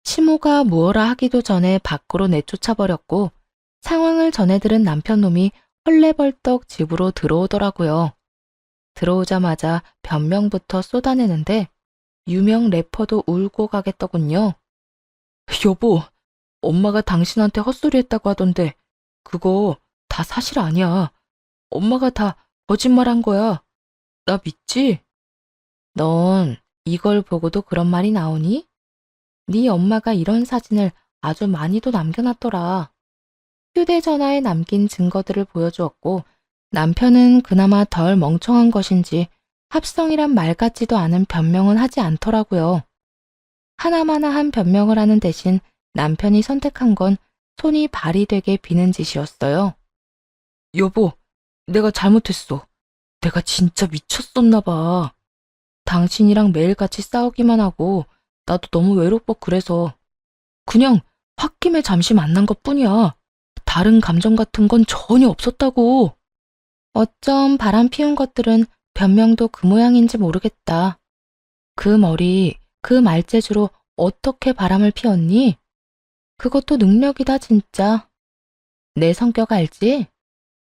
시모가 무어라 하기도 전에 밖으로 내쫓아버렸고 상황을 전해들은 남편놈이 헐레벌떡 집으로 들어오더라고요. 들어오자마자 변명부터 쏟아내는데 유명 래퍼도 울고 가겠더군요. 여보, 엄마가 당신한테 헛소리했다고 하던데 그거 다 사실 아니야. 엄마가 다 거짓말한 거야. 나 믿지? 넌 이걸 보고도 그런 말이 나오니? 네 엄마가 이런 사진을 아주 많이도 남겨놨더라. 휴대전화에 남긴 증거들을 보여주었고 남편은 그나마 덜 멍청한 것인지 합성이란 말 같지도 않은 변명은 하지 않더라고요. 하나마나 한 변명을 하는 대신 남편이 선택한 건 손이 발이 되게 비는 짓이었어요. 여보, 내가 잘못했어. 내가 진짜 미쳤었나 봐. 당신이랑 매일같이 싸우기만 하고 나도 너무 외롭고 그래서 그냥 홧김에 잠시 만난 것뿐이야. 다른 감정 같은 건 전혀 없었다고. 어쩜 바람 피운 것들은 변명도 그 모양인지 모르겠다. 그 머리, 그 말재주로 어떻게 바람을 피웠니? 그것도 능력이다 진짜. 내 성격 알지?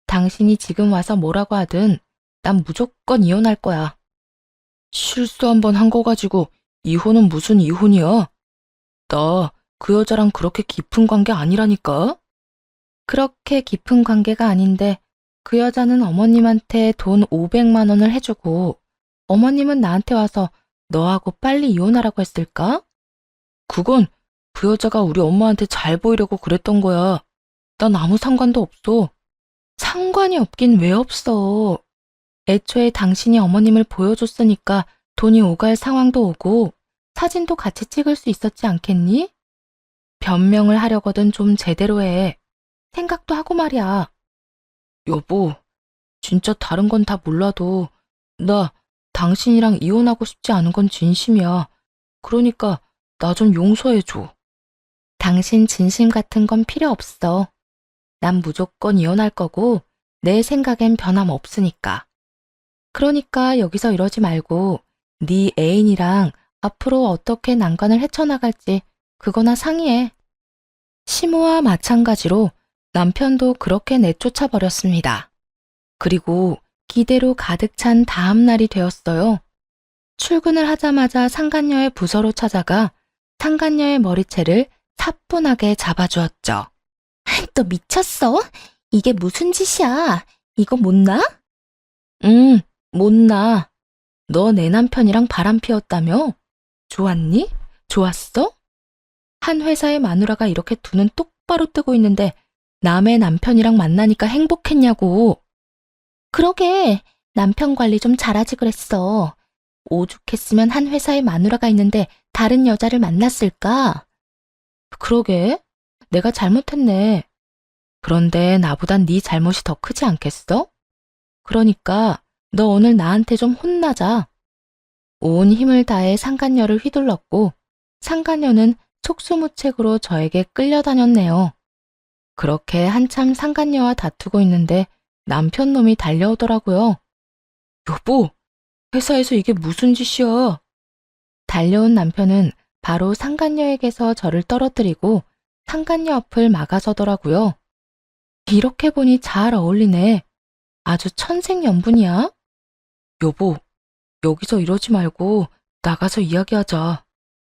당신이 지금 와서 뭐라고 하든 난 무조건 이혼할 거야. 실수 한 번 한 거 가지고 이혼은 무슨 이혼이야? 나 그 여자랑 그렇게 깊은 관계 아니라니까? 그렇게 깊은 관계가 아닌데 그 여자는 어머님한테 돈 500만 원을 해주고 어머님은 나한테 와서 너하고 빨리 이혼하라고 했을까? 그건 그 여자가 우리 엄마한테 잘 보이려고 그랬던 거야. 난 아무 상관도 없어. 상관이 없긴 왜 없어. 애초에 당신이 어머님을 보여줬으니까 돈이 오갈 상황도 오고 사진도 같이 찍을 수 있었지 않겠니? 변명을 하려거든 좀 제대로 해. 생각도 하고 말이야. 여보, 진짜 다른 건 다 몰라도 나 당신이랑 이혼하고 싶지 않은 건 진심이야. 그러니까 나 좀 용서해줘. 당신 진심 같은 건 필요 없어. 난 무조건 이혼할 거고 내 생각엔 변함 없으니까. 그러니까 여기서 이러지 말고 네 애인이랑 앞으로 어떻게 난관을 헤쳐나갈지 그거나 상의해. 시모와 마찬가지로 남편도 그렇게 내쫓아 버렸습니다. 그리고 기대로 가득 찬 다음 날이 되었어요. 출근을 하자마자 상간녀의 부서로 찾아가 상간녀의 머리채를 사뿐하게 잡아주었죠. 너 미쳤어? 이게 무슨 짓이야? 이거 못 나? 못 나. 너 내 남편이랑 바람 피웠다며? 좋았니? 좋았어? 한 회사의 마누라가 이렇게 두 눈 똑바로 뜨고 있는데 남의 남편이랑 만나니까 행복했냐고. 그러게, 남편 관리 좀 잘하지 그랬어. 오죽했으면 한 회사에 마누라가 있는데 다른 여자를 만났을까? 그러게, 내가 잘못했네. 그런데 나보단 네 잘못이 더 크지 않겠어? 그러니까 너 오늘 나한테 좀 혼나자. 온 힘을 다해 상간녀를 휘둘렀고 상간녀는 속수무책으로 저에게 끌려다녔네요. 그렇게 한참 상간녀와 다투고 있는데 남편 놈이 달려오더라고요. 여보, 회사에서 이게 무슨 짓이야? 달려온 남편은 바로 상간녀에게서 저를 떨어뜨리고 상간녀 앞을 막아서더라고요. 이렇게 보니 잘 어울리네. 아주 천생연분이야. 여보, 여기서 이러지 말고 나가서 이야기하자.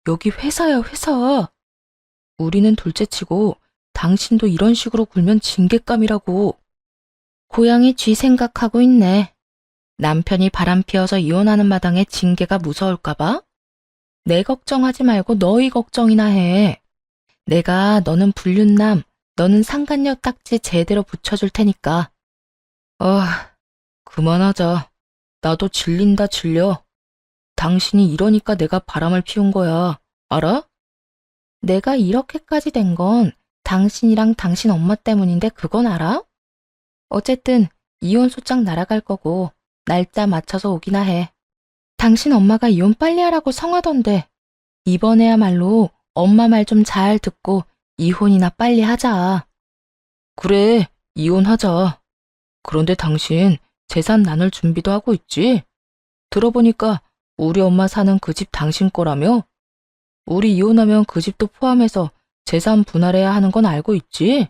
여기 회사야, 회사. 우리는 둘째치고 당신도 이런 식으로 굴면 징계감이라고. 고양이 쥐 생각하고 있네. 남편이 바람 피워서 이혼하는 마당에 징계가 무서울까봐? 내 걱정하지 말고 너희 걱정이나 해. 내가 너는 불륜남, 너는 상간녀 딱지 제대로 붙여줄 테니까. 그만하자. 나도 질린다 질려. 당신이 이러니까 내가 바람을 피운 거야. 알아? 내가 이렇게까지 된 건 당신이랑 당신 엄마 때문인데 그건 알아? 어쨌든 이혼 소장 날아갈 거고 날짜 맞춰서 오기나 해. 당신 엄마가 이혼 빨리 하라고 성하던데 이번에야말로 엄마 말 좀 잘 듣고 이혼이나 빨리 하자. 그래, 이혼하자. 그런데 당신 재산 나눌 준비도 하고 있지? 들어보니까 우리 엄마 사는 그 집 당신 거라며? 우리 이혼하면 그 집도 포함해서 재산 분할해야 하는 건 알고 있지?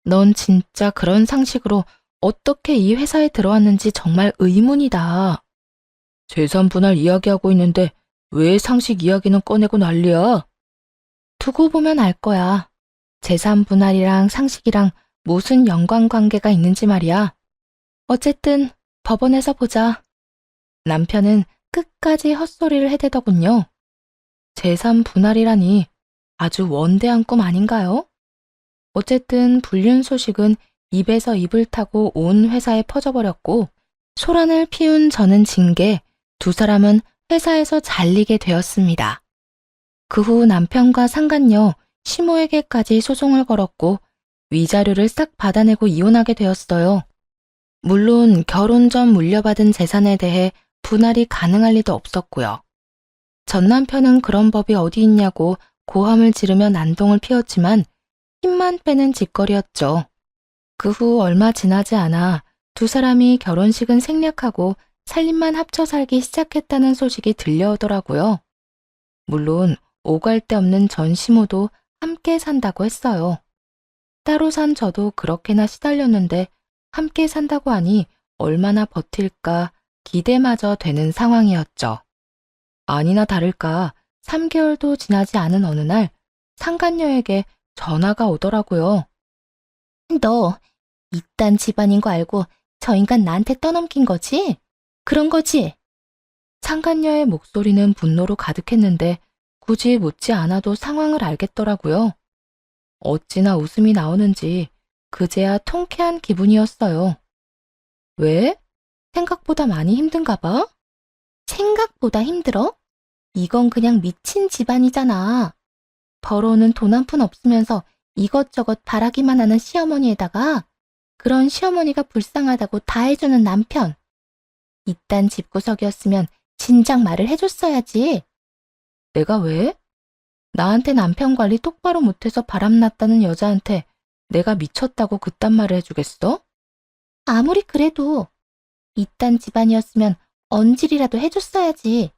넌 진짜 그런 상식으로 어떻게 이 회사에 들어왔는지 정말 의문이다. 재산 분할 이야기하고 있는데 왜 상식 이야기는 꺼내고 난리야? 두고 보면 알 거야. 재산 분할이랑 상식이랑 무슨 연관관계가 있는지 말이야. 어쨌든 법원에서 보자. 남편은 끝까지 헛소리를 해대더군요. 재산 분할이라니 아주 원대한 꿈 아닌가요? 어쨌든 불륜 소식은 입에서 입을 타고 온 회사에 퍼져버렸고 소란을 피운 저는 징계, 두 사람은 회사에서 잘리게 되었습니다. 그 후 남편과 상간녀, 시모에게까지 소송을 걸었고 위자료를 싹 받아내고 이혼하게 되었어요. 물론 결혼 전 물려받은 재산에 대해 분할이 가능할 리도 없었고요. 전 남편은 그런 법이 어디 있냐고 고함을 지르며 난동을 피웠지만 힘만 빼는 짓거리였죠. 그 후 얼마 지나지 않아 두 사람이 결혼식은 생략하고 살림만 합쳐 살기 시작했다는 소식이 들려오더라고요. 물론 오갈 데 없는 전 시모도 함께 산다고 했어요. 따로 산 저도 그렇게나 시달렸는데 함께 산다고 하니 얼마나 버틸까 기대마저 되는 상황이었죠. 아니나 다를까 3개월도 지나지 않은 어느 날 상간녀에게 전화가 오더라고요. 너 이딴 집안인 거 알고 저 인간 나한테 떠넘긴 거지? 그런 거지? 상간녀의 목소리는 분노로 가득했는데 굳이 묻지 않아도 상황을 알겠더라고요. 어찌나 웃음이 나오는지 그제야 통쾌한 기분이었어요. 왜? 생각보다 많이 힘든가 봐? 생각보다 힘들어? 이건 그냥 미친 집안이잖아. 벌어오는 돈 한 푼 없으면서 이것저것 바라기만 하는 시어머니에다가 그런 시어머니가 불쌍하다고 다 해주는 남편. 이딴 집구석이었으면 진작 말을 해줬어야지. 내가 왜? 나한테 남편 관리 똑바로 못해서 바람났다는 여자한테 내가 미쳤다고 그딴 말을 해주겠어? 아무리 그래도 이딴 집안이었으면 언질이라도 해줬어야지.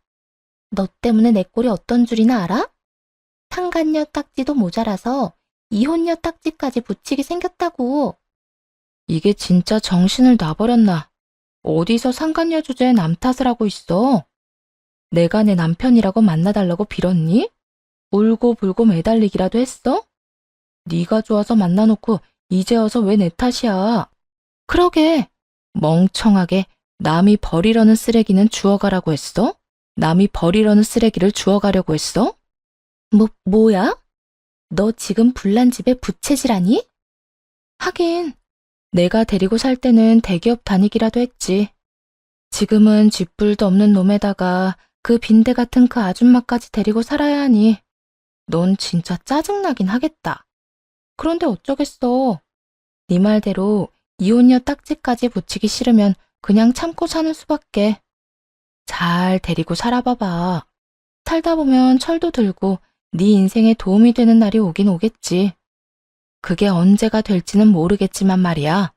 너 때문에 내 꼴이 어떤 줄이나 알아? 상간녀 딱지도 모자라서 이혼녀 딱지까지 붙이게 생겼다고. 이게 진짜 정신을 놔버렸나? 어디서 상간녀 주제에 남 탓을 하고 있어? 내가 내 남편이라고 만나달라고 빌었니? 울고불고 매달리기라도 했어? 네가 좋아서 만나놓고 이제 와서 왜 내 탓이야? 그러게, 멍청하게 남이 버리려는 쓰레기는 주워가라고 했어? 남이 버리려는 쓰레기를 주워가려고 했어? 뭐야? 너 지금 불난 집에 부채질하니? 하긴, 내가 데리고 살 때는 대기업 다니기라도 했지. 지금은 쥐뿔도 없는 놈에다가 그 빈대 같은 그 아줌마까지 데리고 살아야 하니 넌 진짜 짜증나긴 하겠다. 그런데 어쩌겠어. 네 말대로 이혼녀 딱지까지 붙이기 싫으면 그냥 참고 사는 수밖에. 잘 데리고 살아봐봐. 살다 보면 철도 들고 네 인생에 도움이 되는 날이 오긴 오겠지. 그게 언제가 될지는 모르겠지만 말이야.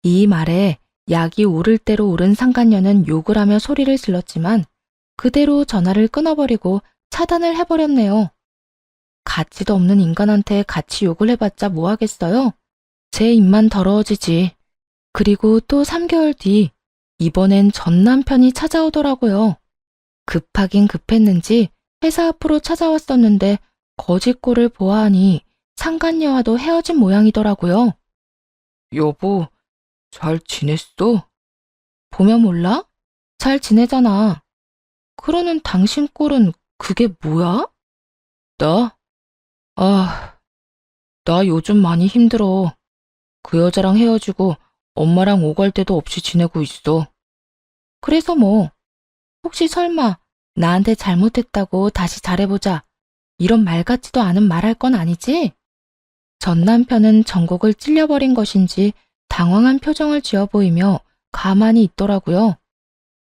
이 말에 약이 오를 대로 오른 상간녀는 욕을 하며 소리를 질렀지만 그대로 전화를 끊어버리고 차단을 해버렸네요. 가치도 없는 인간한테 같이 욕을 해봤자 뭐 하겠어요? 제 입만 더러워지지. 그리고 또 3개월 뒤 이번엔 전 남편이 찾아오더라고요. 급하긴 급했는지 회사 앞으로 찾아왔었는데 거짓골을 보아하니 상간녀와도 헤어진 모양이더라고요. 여보, 잘 지냈어? 보면 몰라? 잘 지내잖아. 그러는 당신 꼴은 그게 뭐야? 나? 아, 나 요즘 많이 힘들어. 그 여자랑 헤어지고 엄마랑 오갈 데도 없이 지내고 있어. 그래서 뭐, 혹시 설마 나한테 잘못했다고 다시 잘해보자 이런 말 같지도 않은 말 할 건 아니지? 전 남편은 전곡을 찔려버린 것인지 당황한 표정을 지어 보이며 가만히 있더라고요.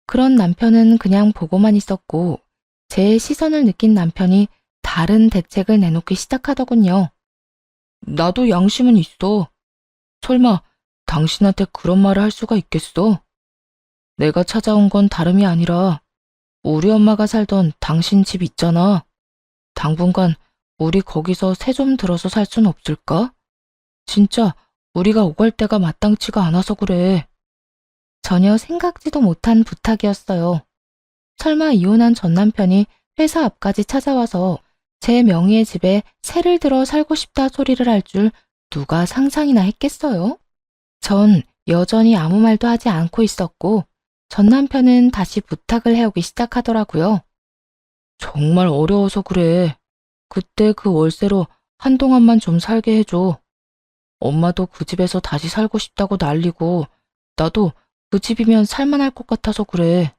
그런 남편은 그냥 보고만 있었고 제 시선을 느낀 남편이 다른 대책을 내놓기 시작하더군요. 나도 양심은 있어. 설마 당신한테 그런 말을 할 수가 있겠어? 내가 찾아온 건 다름이 아니라 우리 엄마가 살던 당신 집 있잖아. 당분간 우리 거기서 새 좀 들어서 살 순 없을까? 진짜 우리가 오갈 데가 마땅치가 않아서 그래. 전혀 생각지도 못한 부탁이었어요. 설마 이혼한 전 남편이 회사 앞까지 찾아와서 제 명의의 집에 세를 들어 살고 싶다 소리를 할 줄 누가 상상이나 했겠어요? 전 여전히 아무 말도 하지 않고 있었고 전 남편은 다시 부탁을 해오기 시작하더라고요. 정말 어려워서 그래. 그때 그 월세로 한동안만 좀 살게 해줘. 엄마도 그 집에서 다시 살고 싶다고 난리고 나도 그 집이면 살만할 것 같아서 그래.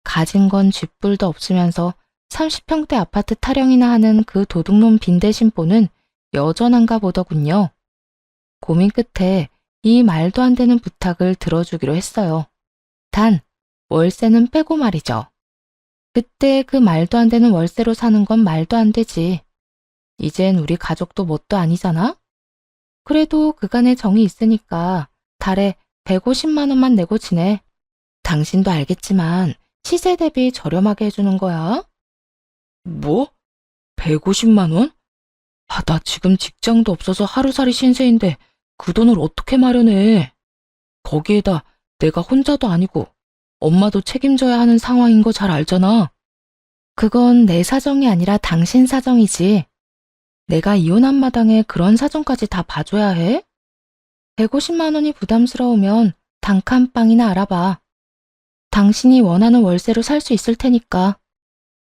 가진 건 쥐뿔도 없으면서 30평대 아파트 타령이나 하는 그 도둑놈 빈대 심보는 여전한가 보더군요. 고민 끝에 이 말도 안 되는 부탁을 들어주기로 했어요. 단, 월세는 빼고 말이죠. 그때 그 말도 안 되는 월세로 사는 건 말도 안 되지. 이젠 우리 가족도 뭣도 아니잖아? 그래도 그간의 정이 있으니까 달에 150만 원만 내고 지내. 당신도 알겠지만 시세 대비 저렴하게 해주는 거야. 뭐? 150만 원? 아, 나 지금 직장도 없어서 하루살이 신세인데 그 돈을 어떻게 마련해? 거기에다 내가 혼자도 아니고 엄마도 책임져야 하는 상황인 거 잘 알잖아. 그건 내 사정이 아니라 당신 사정이지. 내가 이혼한 마당에 그런 사정까지 다 봐줘야 해? 150만 원이 부담스러우면 단칸방이나 알아봐. 당신이 원하는 월세로 살 수 있을 테니까.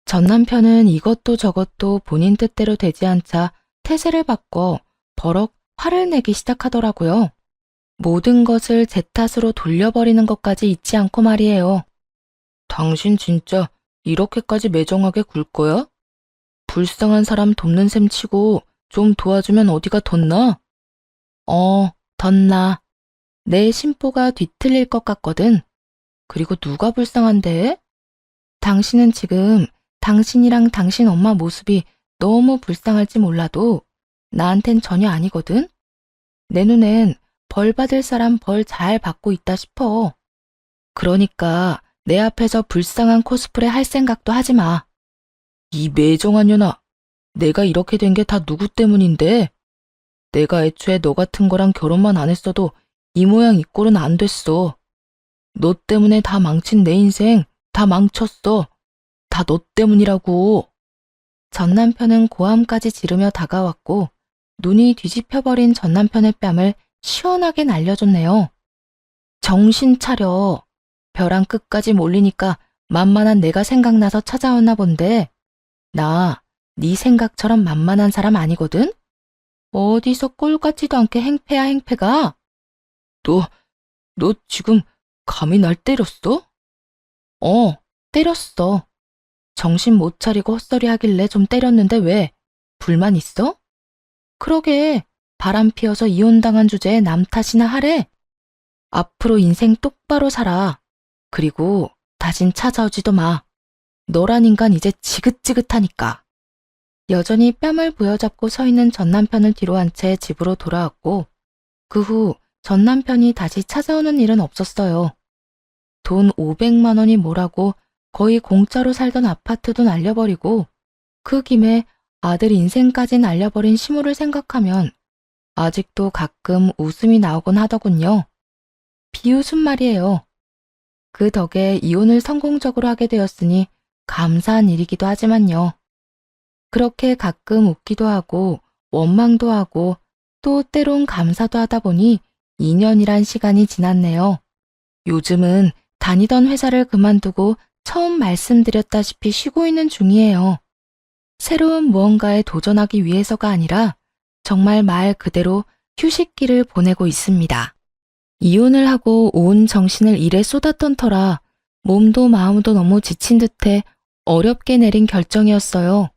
전 남편은 이것도 저것도 본인 뜻대로 되지 않자 태세를 바꿔 버럭 화를 내기 시작하더라고요. 모든 것을 제 탓으로 돌려버리는 것까지 잊지 않고 말이에요. 당신 진짜 이렇게까지 매정하게 굴 거야? 불쌍한 사람 돕는 셈 치고 좀 도와주면 어디가 덧나? 덧나. 내 심보가 뒤틀릴 것 같거든. 그리고 누가 불쌍한데? 당신은 지금 당신이랑 당신 엄마 모습이 너무 불쌍할지 몰라도 나한텐 전혀 아니거든? 내 눈엔 벌 받을 사람 벌 잘 받고 있다 싶어. 그러니까 내 앞에서 불쌍한 코스프레 할 생각도 하지 마. 이 매정한 년아, 내가 이렇게 된 게 다 누구 때문인데? 내가 애초에 너 같은 거랑 결혼만 안 했어도 이 모양 이 꼴은 안 됐어. 너 때문에 다 망친 내 인생 다 망쳤어. 다 너 때문이라고. 전 남편은 고함까지 지르며 다가왔고 눈이 뒤집혀버린 전 남편의 뺨을 시원하게 날려줬네요. 정신 차려. 벼랑 끝까지 몰리니까 만만한 내가 생각나서 찾아왔나 본데 나 네 생각처럼 만만한 사람 아니거든? 어디서 꼴 같지도 않게 행패야 행패가? 너 지금 감히 날 때렸어? 때렸어. 정신 못 차리고 헛소리 하길래 좀 때렸는데 왜? 불만 있어? 그러게 바람 피워서 이혼당한 주제에 남 탓이나 하래? 앞으로 인생 똑바로 살아. 그리고 다신 찾아오지도 마. 너란 인간 이제 지긋지긋하니까. 여전히 뺨을 부여잡고 서 있는 전 남편을 뒤로 한 채 집으로 돌아왔고 그 후 전 남편이 다시 찾아오는 일은 없었어요. 돈 500만 원이 뭐라고 거의 공짜로 살던 아파트도 날려버리고 그 김에 아들 인생까지 날려버린 시모를 생각하면 아직도 가끔 웃음이 나오곤 하더군요. 비웃음 말이에요. 그 덕에 이혼을 성공적으로 하게 되었으니 감사한 일이기도 하지만요. 그렇게 가끔 웃기도 하고 원망도 하고 또 때론 감사도 하다 보니 2년이란 시간이 지났네요. 요즘은 다니던 회사를 그만두고 처음 말씀드렸다시피 쉬고 있는 중이에요. 새로운 무언가에 도전하기 위해서가 아니라 정말 말 그대로 휴식기를 보내고 있습니다. 이혼을 하고 온 정신을 일에 쏟았던 터라 몸도 마음도 너무 지친 듯해 어렵게 내린 결정이었어요.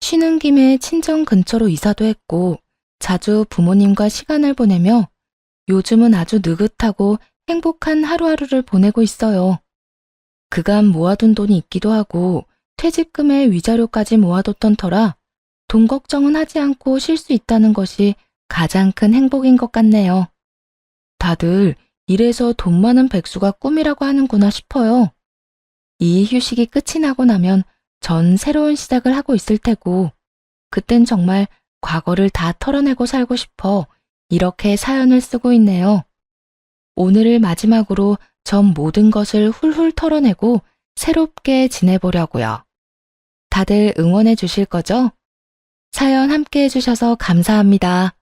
쉬는 김에 친정 근처로 이사도 했고 자주 부모님과 시간을 보내며 요즘은 아주 느긋하고 행복한 하루하루를 보내고 있어요. 그간 모아둔 돈이 있기도 하고 퇴직금의 위자료까지 모아뒀던 터라 돈 걱정은 하지 않고 쉴 수 있다는 것이 가장 큰 행복인 것 같네요. 다들 이래서 돈 많은 백수가 꿈이라고 하는구나 싶어요. 이 휴식이 끝이 나고 나면 전 새로운 시작을 하고 있을 테고 그땐 정말 과거를 다 털어내고 살고 싶어 이렇게 사연을 쓰고 있네요. 오늘을 마지막으로 전 모든 것을 훌훌 털어내고 새롭게 지내보려고요. 다들 응원해 주실 거죠? 사연 함께 해주셔서 감사합니다.